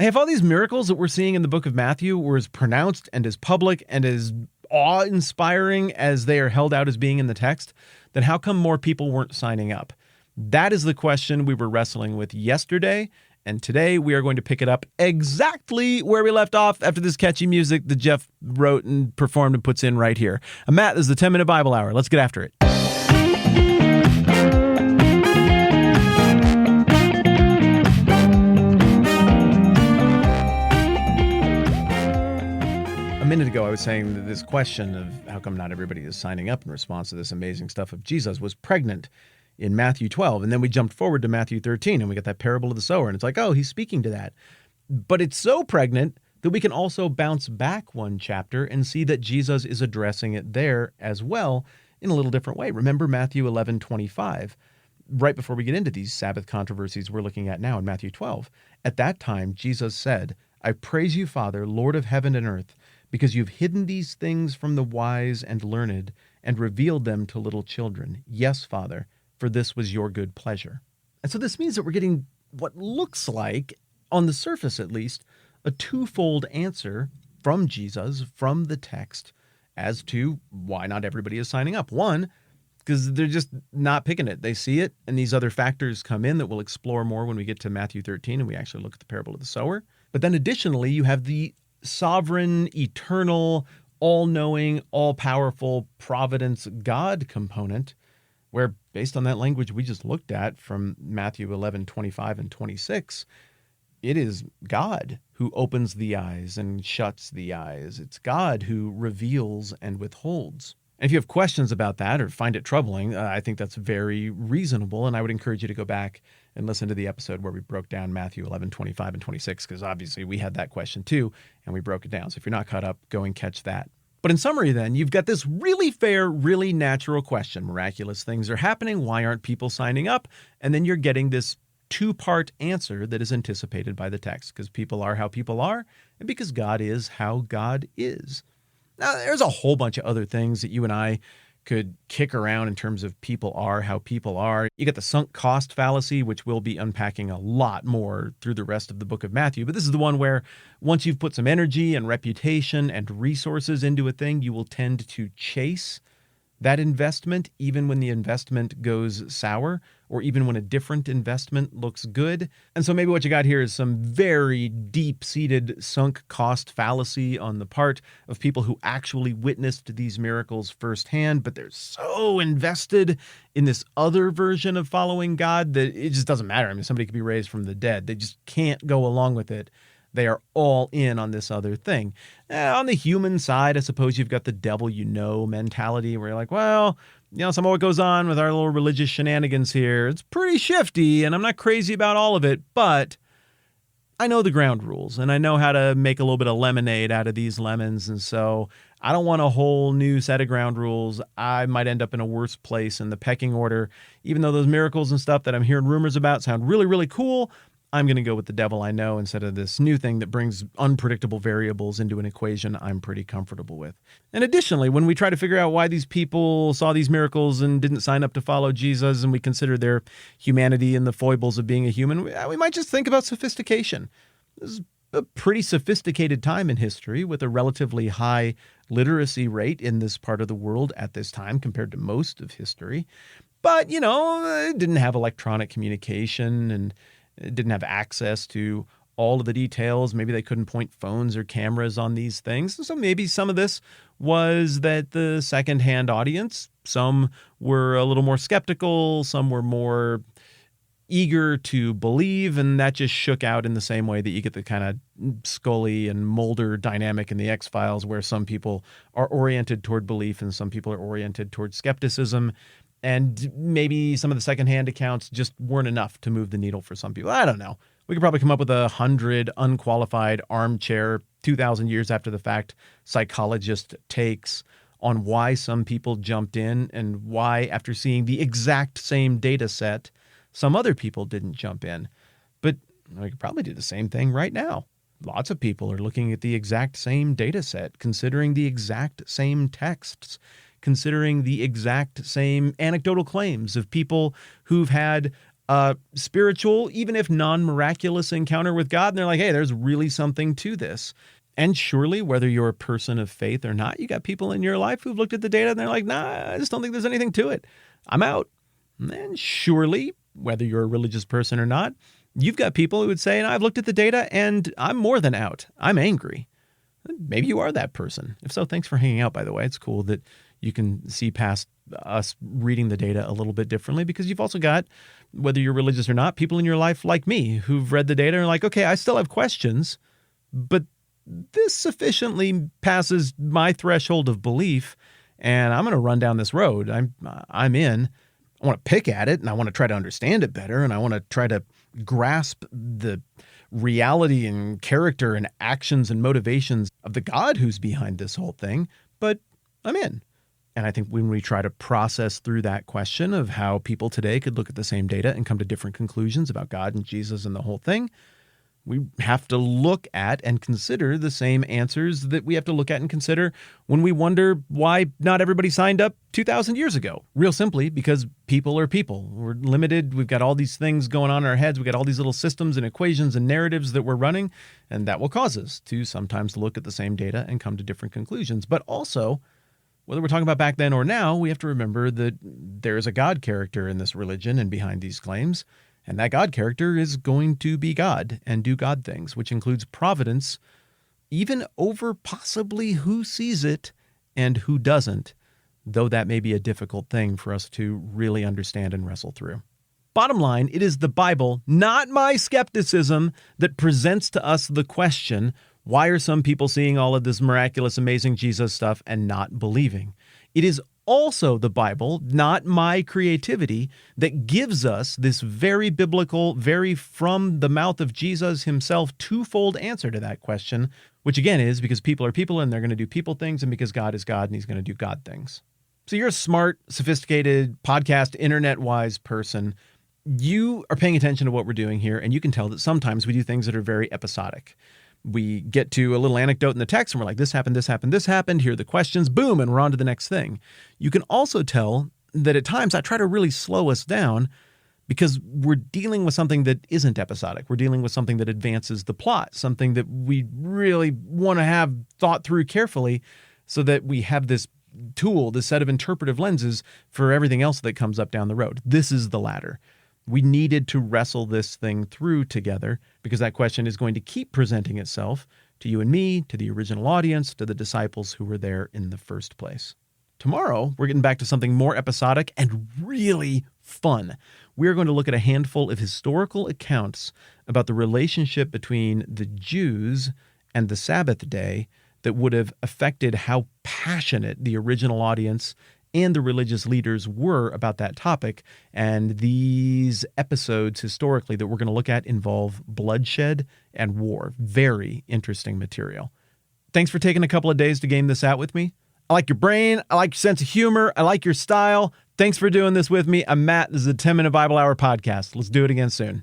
If all these miracles that we're seeing in the book of Matthew were as pronounced and as public and as awe-inspiring as they are held out as being in the text, then how come more people weren't signing up? That is the question we were wrestling with yesterday, and today we are going to pick it up exactly where we left off after this catchy music that Jeff wrote and performed and puts in right here. Matt, this is the 10-Minute Bible Hour. Let's get after it. A minute ago, I was saying that this question of how come not everybody is signing up in response to this amazing stuff of Jesus was pregnant in Matthew 12. And then we jumped forward to Matthew 13 and we got that parable of the sower. And it's like, oh, he's speaking to that. But it's so pregnant that we can also bounce back one chapter and see that Jesus is addressing it there as well in a little different way. Remember Matthew 11:25, right before we get into these Sabbath controversies we're looking at now in Matthew 12. At that time, Jesus said, I praise you, Father, Lord of heaven and earth, because you've hidden these things from the wise and learned and revealed them to little children. Yes, Father, for this was your good pleasure. And so this means that we're getting what looks like, on the surface at least, a twofold answer from Jesus, from the text, as to why not everybody is signing up. One, because they're just not picking it. They see it, and these other factors come in that we'll explore more when we get to Matthew 13 and we actually look at the parable of the sower. But then additionally, you have the sovereign, eternal, all-knowing, all-powerful providence God component, where based on that language we just looked at from Matthew 11:25 and 26, it is God who opens the eyes and shuts the eyes. It's God who reveals and withholds. And if you have questions about that or find it troubling, I think that's very reasonable, and I would encourage you to go back and listen to the episode where we broke down Matthew 11:25 and 26, because obviously we had that question too, and we broke it down. So if you're not caught up, go and catch that. But in summary then, you've got this really fair, really natural question. Miraculous things are happening. Why aren't people signing up? And then you're getting this two-part answer that is anticipated by the text, because people are how people are, and because God is how God is. Now, there's a whole bunch of other things that you and I could kick around in terms of people are how people are. You got the sunk cost fallacy, which we'll be unpacking a lot more through the rest of the book of Matthew. But this is the one where once you've put some energy and reputation and resources into a thing, you will tend to chase that investment, even when the investment goes sour, or even when a different investment looks good. And so maybe what you got here is some very deep-seated sunk cost fallacy on the part of people who actually witnessed these miracles firsthand, but they're so invested in this other version of following God that it just doesn't matter. I mean, somebody could be raised from the dead. They just can't go along with it. They are all in on this other thing. On the human side, I suppose you've got the devil you know mentality where you're like, well, you know, some of what goes on with our little religious shenanigans here, it's pretty shifty, and I'm not crazy about all of it, but I know the ground rules, and I know how to make a little bit of lemonade out of these lemons, and so I don't want a whole new set of ground rules. I might end up in a worse place in the pecking order. Even though those miracles and stuff that I'm hearing rumors about sound really, really cool, I'm going to go with the devil I know instead of this new thing that brings unpredictable variables into an equation I'm pretty comfortable with. And additionally, when we try to figure out why these people saw these miracles and didn't sign up to follow Jesus, and we consider their humanity and the foibles of being a human, we might just think about sophistication. This is a pretty sophisticated time in history with a relatively high literacy rate in this part of the world at this time compared to most of history. But, you know, it didn't have electronic communication and it didn't have access to all of the details. Maybe they couldn't point phones or cameras on these things. So maybe some of this was that the secondhand audience, some were a little more skeptical, some were more eager to believe, and that just shook out in the same way that you get the kind of Scully and Mulder dynamic in the X-Files, where some people are oriented toward belief and some people are oriented toward skepticism. And maybe some of the secondhand accounts just weren't enough to move the needle for some people. I don't know. We could probably come up with 100 unqualified armchair, 2,000 years after the fact, psychologist takes on why some people jumped in and why, after seeing the exact same data set, some other people didn't jump in. But we could probably do the same thing right now. Lots of people are looking at the exact same data set, considering the exact same texts, considering the exact same anecdotal claims of people who've had spiritual, even if non-miraculous encounter with God, and they're like, hey, there's really something to this. And surely, whether you're a person of faith or not, you got people in your life who've looked at the data and they're like, nah, I just don't think there's anything to it. I'm out. And then surely, whether you're a religious person or not, you've got people who would say, I've looked at the data and I'm more than out. I'm angry. Maybe you are that person. If so, thanks for hanging out, by the way. It's cool that you can see past us reading the data a little bit differently, because you've also got, whether you're religious or not, people in your life like me who've read the data and are like, okay, I still have questions, but this sufficiently passes my threshold of belief, and I'm going to run down this road. I'm in. I want to pick at it, and I want to try to understand it better, and I want to try to grasp the reality and character and actions and motivations of the God who's behind this whole thing, but I'm in. And I think when we try to process through that question of how people today could look at the same data and come to different conclusions about God and Jesus and the whole thing, we have to look at and consider the same answers that we have to look at and consider when we wonder why not everybody signed up 2,000 years ago. Real simply, because people are people. We're limited. We've got all these things going on in our heads. We've got all these little systems and equations and narratives that we're running, and that will cause us to sometimes look at the same data and come to different conclusions. But also, whether we're talking about back then or now, we have to remember that there is a God character in this religion and behind these claims. And that God character is going to be God and do God things, which includes providence, even over possibly who sees it and who doesn't, though that may be a difficult thing for us to really understand and wrestle through. Bottom line, it is the Bible, not my skepticism, that presents to us the question, why are some people seeing all of this miraculous, amazing Jesus stuff and not believing? It is also the Bible, not my creativity, that gives us this very biblical, very from the mouth of Jesus himself, twofold answer to that question, which again is because people are people and they're going to do people things, and because God is God and he's going to do God things. So you're a smart, sophisticated, podcast, internet-wise person. You are paying attention to what we're doing here, and you can tell that sometimes we do things that are very episodic. We get to a little anecdote in the text and we're like, this happened, this happened, this happened. Here are the questions, boom, and we're on to the next thing. You can also tell that at times I try to really slow us down because we're dealing with something that isn't episodic. We're dealing with something that advances the plot, something that we really want to have thought through carefully so that we have this tool, this set of interpretive lenses for everything else that comes up down the road. This is the latter. We needed to wrestle this thing through together because that question is going to keep presenting itself to you and me, to the original audience, to the disciples who were there in the first place. Tomorrow, we're getting back to something more episodic and really fun. We are going to look at a handful of historical accounts about the relationship between the Jews and the Sabbath day that would have affected how passionate the original audience and the religious leaders were about that topic. And these episodes historically that we're going to look at involve bloodshed and war. Very interesting material. Thanks for taking a couple of days to game this out with me. I like your brain. I like your sense of humor. I like your style. Thanks for doing this with me. I'm Matt. This is the 10-Minute Bible Hour podcast. Let's do it again soon.